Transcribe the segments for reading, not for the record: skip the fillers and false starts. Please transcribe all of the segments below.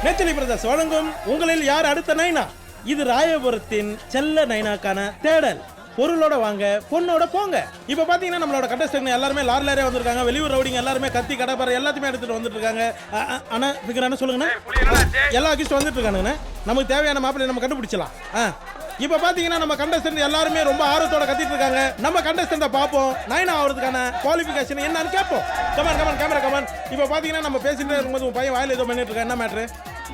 நெத்திலி பிரதர்ஸ் வழங்கும் உங்களில் யார் அடுத்த நைனா. இது ராயபுரத்தின் செல்ல நைனாக்கான தேடல். பொருளோட வாங்க, பொண்ணோட போங்க. இப்ப பாத்தீங்கன்னா நம்மளோட கண்டஸ்டன்ட் எல்லாருமே லாரிலே வந்திருக்காங்க. வெளியூர் ரவுடிங்க எல்லாருமே கத்தி கடப்பார எல்லாத்தையுமே எடுத்துட்டு வந்துட்டு இருக்காங்க. ஆனா பிகரான சொல்லுங்கண்ணா, எல்லா அகிஸ்ட் வந்துட்டு இருக்கானுங்கண்ணா. நமக்கு தேவையான மாப்பிள்ளை நம்ம கண்டுபிடிச்சலாம். இப்ப பாத்தீங்கன்னா நம்ம கண்டஸ்டன்ட் எல்லாருமே ரொம்ப ஆர்வத்தோட கத்திட்டு இருக்காங்க. நம்ம கண்டஸ்டன்ட பாப்போம், நைனா ஆகிறதுக்கான குவாலிஃபிகேஷன் என்னன்னு கேட்போம். Come on come on camera come on. இப்ப பாத்தீங்கன்னா நம்ம பேசிட்டே இருக்கும்போது உன் பையன் வாயில ஏதோ பண்ணிட்டு இருக்கான். என்ன மேட்ரு?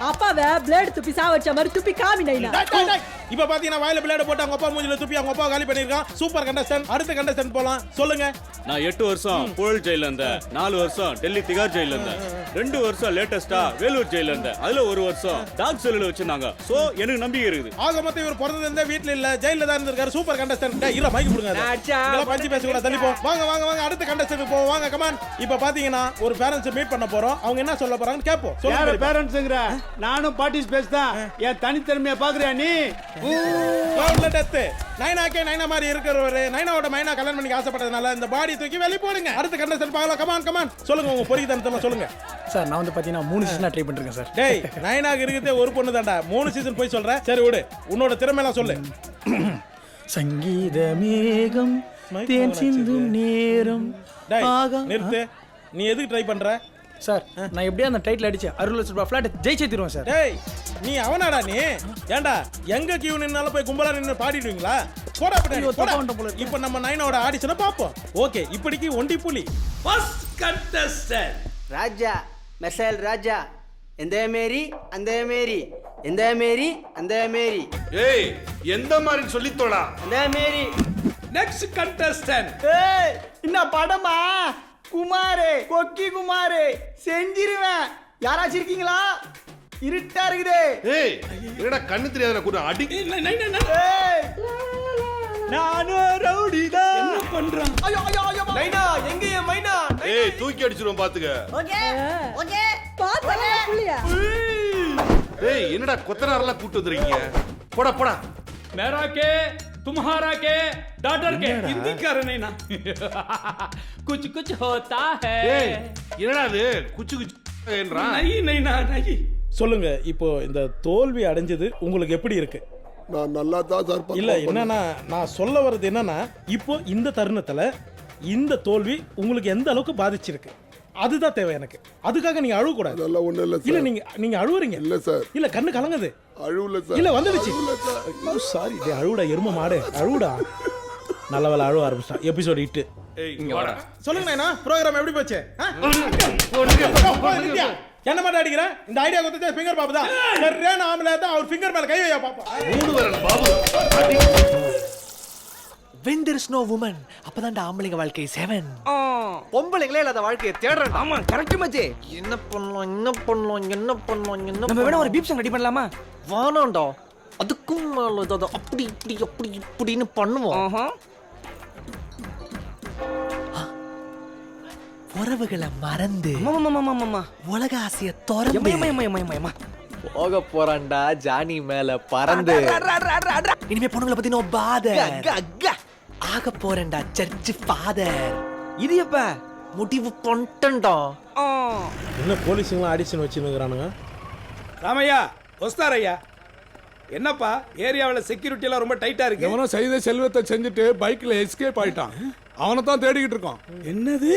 அப்பாவே பிளேட் துப்பி சாவச்ச மாதிரி துப்பி காமி நைனா. இப்ப பாத்தீங்கன்னா வாயில பிளேட் போட்டு அவங்க அப்பா மூஞ்சில துப்பி அவங்க அப்பா காலி பண்ணிருக்கான். Super contestant. அடுத்த கண்டஸ்டன்ட் போலாம். சொல்லுங்க. நான் 8 வருஷம் புழல் ஜெயில இருந்தேன், 4 வருஷம் டெல்லி திகார் ஜெயில இருந்தேன், 2 வருஷம் லேட்டஸ்டா வேலூர் ஜெயில இருந்தேன், அதுல 1 வருஷம் டாக் செல்லுல வச்சிருந்தாங்க. சோ எனக்கு நம்பிக்கை இருக்குது. ஆக மொத்தம் இவர் பிறந்தது இருந்த வீட்ல இல்ல, ஜெயில தான் இருந்திருக்காரு. Super contestant. இல்ல மைக் கொடுங்க. இதெல்லாம் பஞ்சி பேச கூட தள்ளி போ. வாங்க வாங்க வாங்க அடுத்த கண்டஸ்டன்ட் போவோம். வாங்க கமான். இப்ப பாத்தீங்கன்னா ஒரு பேரண்ட்ஸ் மீட் பண்ண போறோம். அவங்க என்ன சொல்ல போறாங்கன்னு கேப்போம். யார பேரண்ட்ஸ்ங்கற? நானும் பார்ட்டிஸ் பேஸ்தான். என் தனித்திறமையை பாக்குறியா நீ? கிரவுண்ட்ல டெத். நைனாக்கே நைனா மாதிரி இருக்கிறவரு நைனாவோட மைனா கல்யாணம் பண்ணி ஆசைப்பட்டதனால இந்த பாடி தூக்கி வெளிய போடுங்க. அடுத்த கண்டஸ்டன்ட் பார்க்கலாம். Come on come on. சொல்லுங்க உங்க பொறித்தனத்தை சொல்லுங்க. சார் நான் வந்து பாத்தீங்கன்னா 3 சீசனா ட்ரை பண்ணிருக்கேன் சார். டேய் நைனாக்கு இருக்குதே ஒரு பொண்ணு தான்டா. 3 சீசன் போய் சொல்ற. சரி விடு. உன்னோட திறமை எல்லாம் சொல்லு. சங்கீத மேகம் தேன் சிந்தும் நேரம். டேய் நிறுத்து. நீ எதுக்கு ட்ரை பண்ற? சார் நான் எப்படியா அந்த டைட்டில் அடிச்சு 60 லட்சம் ரூபாய் ஃபிளாட் ஜெயிச்சே தருவேன் சார். டேய் நீ அவனாடா நீ? ஏண்டா எங்க கியூ நின்னாலும் போய் கும்பலா நின்னு பாடிடுவீங்களா? போடா போடா. இப்போ நம்ம நைனாவோட ஆடிஷனை பாப்போம். ஓகே இப்படிக்கு ஒண்டி புலி. ஃபர்ஸ்ட் கண்டஸ்டன்ட் ராஜா மெர்சல் ராஜா. எந்த மேரி அந்த மேரி, எந்த மேரி அந்த மேரி. ஏய் எந்த மாதிரி சொல்லித்தோடா. அந்த மேரி. நெக்ஸ்ட் கண்டஸ்டன்ட் ஏய் என்ன படமா? குமாரே கொக்கி குமாரே செஞ்சிருவேன். யாராச்சும் இருக்கீங்களா? இருட்டா இருக்குதே. ஏய் என்னடா கண்ணு தெரியாதல கூட அடி. ஏய் நானு ரவுடிடா. என்ன பண்றான்? ஐயோ ஐயோ ஐயோ மைனா எங்க என் மைனா? ஏய் தூக்கி அடிச்சிரும் பாத்துக்க. ஓகே ஓகே பாத்தல புள்ளியா. ஏய் என்னடா கொத்தனாரெல்லாம் கூட்டி வந்திருக்கீங்க? போடா போடா. मेरा के तुम्हारा के डॉटर के हिंदी कर नहीं ना कुछ कुछ होता है. ஏய் என்னடா இது குச்சு குச்சுன்றா? नहीं नहीं ना नहीं. சொல்லுங்க இப்போ இந்த தோல்வி அடைஞ்சது உங்களுக்கு எப்படி இருக்கு? நான் நல்லா தான் சார். இல்ல என்னன்னா நான் சொல்ல வர்றது என்னன்னா இப்போ இந்த தருணத்துல இந்த தோல்வி உங்களுக்கு எந்த அளவுக்கு பாதிச்சிருக்கு அதுதான் தேவை எனக்கு. அதுக்காக நீங்க அழுவ கூடாது. அதெல்லாம் ஒண்ணு இல்ல இல்ல சார். நீங்க அழுவுறீங்க. இல்ல சார். இல்ல கண்ணு கலங்குது. அழுவல சார். இல்ல வந்துடுச்சு. அழுவல சார். சாரி டே அழுவுடா எரும மாடு அழுவுடா. நல்ல வேளை அழுவ ஆரம்பிச்சிட்டான். எபிசோட் 8. ஏய் இங்க வாடா. சொல்லுங்க நைனா ப்ரோகிராம் எப்படி போச்சு? என்ன மாதிரி அடிக்கிற? இந்த ஐடியா கொடுத்தது ஃபிங்கர் பாபு தான். சரியான ஆம்பளை தான். அவர் ஃபிங்கர் மேல கை வையா பாப்பா. மூணு வரல பாபு. அடி. When there is no woman, அப்பதான் ஆம்பளைங்க வாழ்க்கை 7. பொம்பளைங்களே இல்லாத வாழ்க்கையை தேடுறேன். ஆமா கரெக்ட் மச்சி. என்ன பண்ணலாம் நம்ம வேணா ஒரு பீப் சாங் ரெடி பண்ணலாமா? வானாண்டா அதுக்கும் மேல அப்படி இப்படி அப்படி இப்படின்னு பண்ணுவோம். உறவுகளை மறந்து உலக ஆசைய திறந்து போக போறான்டா ஜானி மேல பறந்து. இனிமே பொண்ணுங்களை பத்தி நோ பாதர். ஆக போறேன்டா சர்ச் ஃபாதர். இது எப்ப முடிவு பண்ணிட்டேன்டா. என்ன போலீஸுங்களாம் ஆடிஷன் வச்சுருக்கிறானுங்க. ராமையா ஒஸ்தாரையா என்னப்பா ஏரியாவில் செக்யூரிட்டி எல்லாம் ரொம்ப டைட்டா இருக்கு. எவனோ செய்த செல்வத்தை செஞ்சுட்டு பைக்ல எஸ்கேப் ஆயிட்டான். அவனை தான் தேடிக்கிட்டு இருக்கோம். என்னது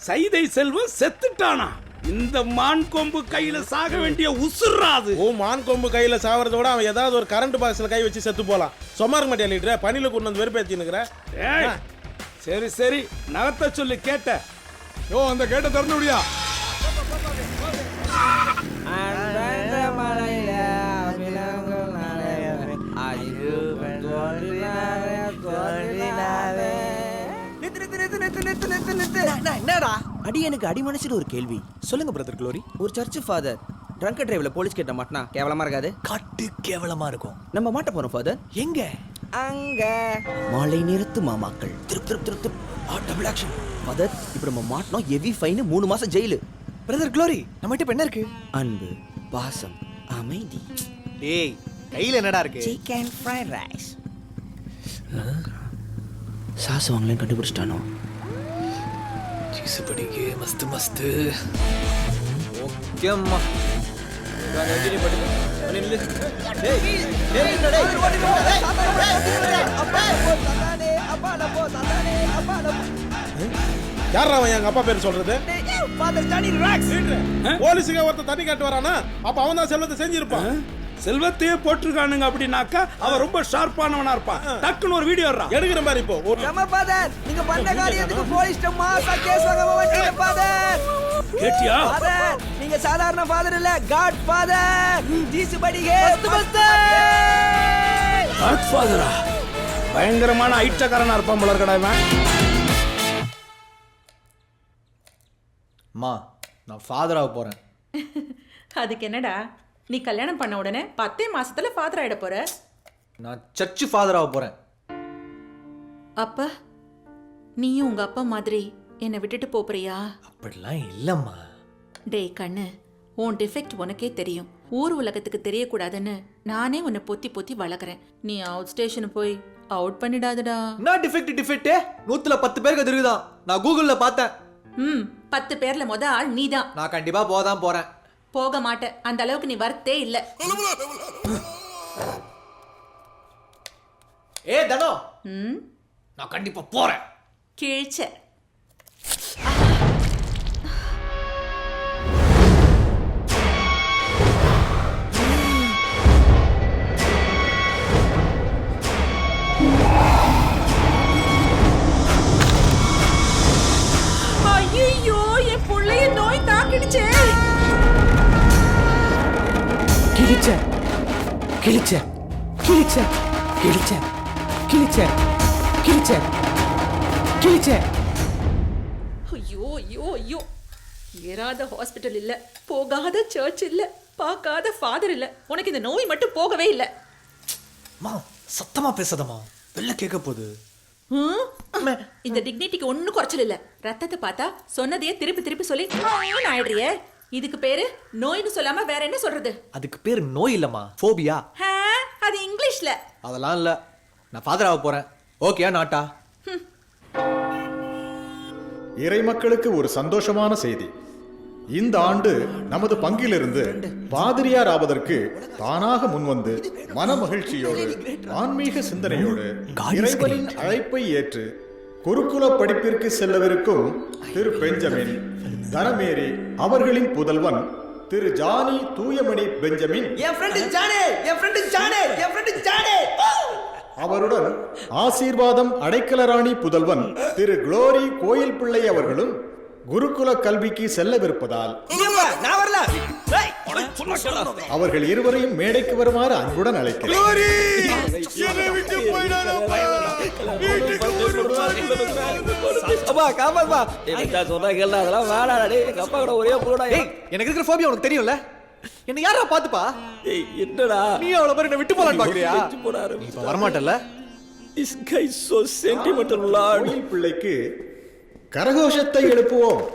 சைதை செல்வம் செத்துட்டானா? இந்த மான் கொம்பு கையில சாக வேண்டிய உசுறாது. ஓ மான் கொம்பு கையில சாவறத விட அவன் ஏதாவது ஒரு கரண்ட் பாக்ஸ்ல கை வச்சு செத்து போலாம். சும்மா இருக்க மாட்டியா லீடர்? பனில கொண்டு வந்து வெறுப்பேத்தி நிக்கிற. சரி சரி நகர்த்த சொல்லி கேட்ட. ஓ அந்த கேட்ட திறந்து விடியா. என்னடா அடி எனக்கு அடி மனுஷன் ஒரு கேள்வி. சொல்லுங்க பிரதர் க்ளோரி. ஒரு சர்ச் ஃபாதர் ட்ரங்க் டிரைவ்ல போலீஸ் கிட்ட மாட்டினா கேவலமா இருக்காது? காட்டு கேவலமா இருக்கும். நம்ம மாட்ட போறோம் ஃபாதர். எங்க? அங்க மாலை நிறுத்து மாமாக்கள். திருப் டபுள் ஆக்ஷன் ஃபாதர். இப்போ நம்ம மாட்டோம் ஹெவி ஃபைன் 3 மாசம் ஜெயிலு. பிரதர் க்ளோரி நம்ம கிட்ட என்ன இருக்கு? அன்பு பாசம் அமைதி. டேய் கையில என்னடா இருக்கு? Chicken fried rice. சாஸ் வாங்கலாம் கண்டுபிடிச்சிட்டானோ? ஜூஸ் படிங்க மஸ்து மஸ்து. ஓகேம்மா. யாரா அவன் எங்க அப்பா பேர் சொல்றது? போலீஸுக்கு ஒருத்தர் தண்ணி காட்டு வரானா, அப்ப அவன் தான் செல்வத்தை செஞ்சிருப்பான். செல்வத்தையே போட்டிருக்கானுங்க அப்படின்னாக்கா அவன் ரொம்ப ஷார்ப்பானவனா இருப்பான். டக்குன்னு ஒரு வீடியோ எடுக்கிற மாதிரி இப்போ நீங்க பண்ண காரியத்துக்கு போலீஸ் கேஸ் வாங்க ஃபாதர். கேட்டியா? நீங்க சாதாரண ஃபாதர் இல்ல, காட் ஃபாதர். ஜீசு படிகே காட் ஃபாதரா? பயங்கரமான ஐட்டக்காரனா இருப்பான் போல இருக்கடா இவன். அம்மா நான் ஃபாதராக போறேன். அதுக்கு என்னடா, நீ கல்யாணம் பண்ண உடனே 10 மாசத்துல ஃபாதர் ஆயிட போற. நான் சர்ச்சு ஃபாதராக போறேன். அப்ப நீயும் உங்க அப்பா மாதிரி என்னை விட்டுட்டு போறியா? அப்படிலாம் இல்லம்மா. டேய் கண்ணு, உன் டிஃபெக்ட் உனக்கே தெரியும். ஊர் உலகத்துக்கு தெரியக்கூடாதுன்னு நானே உன்னை பொத்தி பொத்தி வளர்க்குறேன். நீ அவுட் ஸ்டேஷன் போய் அவுட் பண்ணிடாதடா. என்ன டிஃபெக்ட் 100ல 10 பேருக்கு இருக்குதான். நான் கூகுள்ல பார்த்தேன். 10 பேர்ல முத ஆள் நீதான். நான் கண்டிப்பா போதான் போறேன். போக மாட்ட, அந்த அளவுக்கு நீ வரத்தே இல்ல. ஏ தனோ, நான் கண்டிப்பா போறேன். கிழிச்ச. ஐயோ, என் புள்ளைய நோய் தாக்கிடுச்சே. கிழிச்ச கிழிச்ச கிழிச்ச கிழிச்ச கிழிச்ச கிழிச்ச கிழிச்ச. ஐயோ ஐயோ ஐயோ, ஏறாத ஹாஸ்பிட்டல் இல்ல, போகாத சர்ச் இல்ல, பார்க்காத ஃபாதர் இல்ல. உனக்கு இந்த நோய் மட்டும் போகவே இல்ல. அம்மா சத்தமா பேசாதம்மா, வெளில கேட்க போகுது. இந்த டிக்னிட்டிக்கு ஒன்னும் குறைச்சல் இல்ல. ரத்தத்தை பார்த்தா சொன்னதையே திருப்பி திருப்பி சொல்லி ஆயிடுறியே. இதுக்கு பேரு நோய்னு சொல்லாம வேற என்ன சொல்றது? அதுக்கு பேர் நோய் இல்லம்மா, ஃபோபியா. அது இங்கிலீஷ்ல. அதெல்லாம் இல்ல, நான் ஃபாதராக போறேன். ஓகேயா நாட்டா? இறை மக்களுக்கு ஒரு சந்தோஷமான செய்தி. இந்த ஆண்டு நமது பங்கிலிருந்து பாதிரியார் ஆவதற்கு தானாக முன்வந்து மன மகிழ்ச்சியோடு ஆன்மீக சிந்தனையோடு இறைவனின் அழைப்பை ஏற்று குருகுல படிப்பிற்கு செல்லவிருக்கும் திரு பெஞ்சமின் தனமேரி அவர்களின் புதல்வன் திரு ஜானி தூயமணி பெஞ்சமின் அவருடன் ஆசீர்வாதம் அடைக்கலராணி புதல்வன் திரு குளோரி கோயில் பிள்ளை அவர்களும் குருகுல கல்விக்கு செல்லவிருப்பதால் அவர்கள் இருவரையும் மேடைக்கு வருமாறு அன்புடன் அழைக்கிறேன். எனக்கு இருக்கிற ஃபோபியா உனக்கு தெரியும்ல. என்ன யாரா பாத்துப்பா? என்னடா நீ அவ்வளவு பேர் என்ன விட்டு போலான்னு பாக்குறியா? நீ வரமாட்டல்ல. கோயில் பிள்ளைக்கு கரகோஷத்தை எழுப்புவோம்.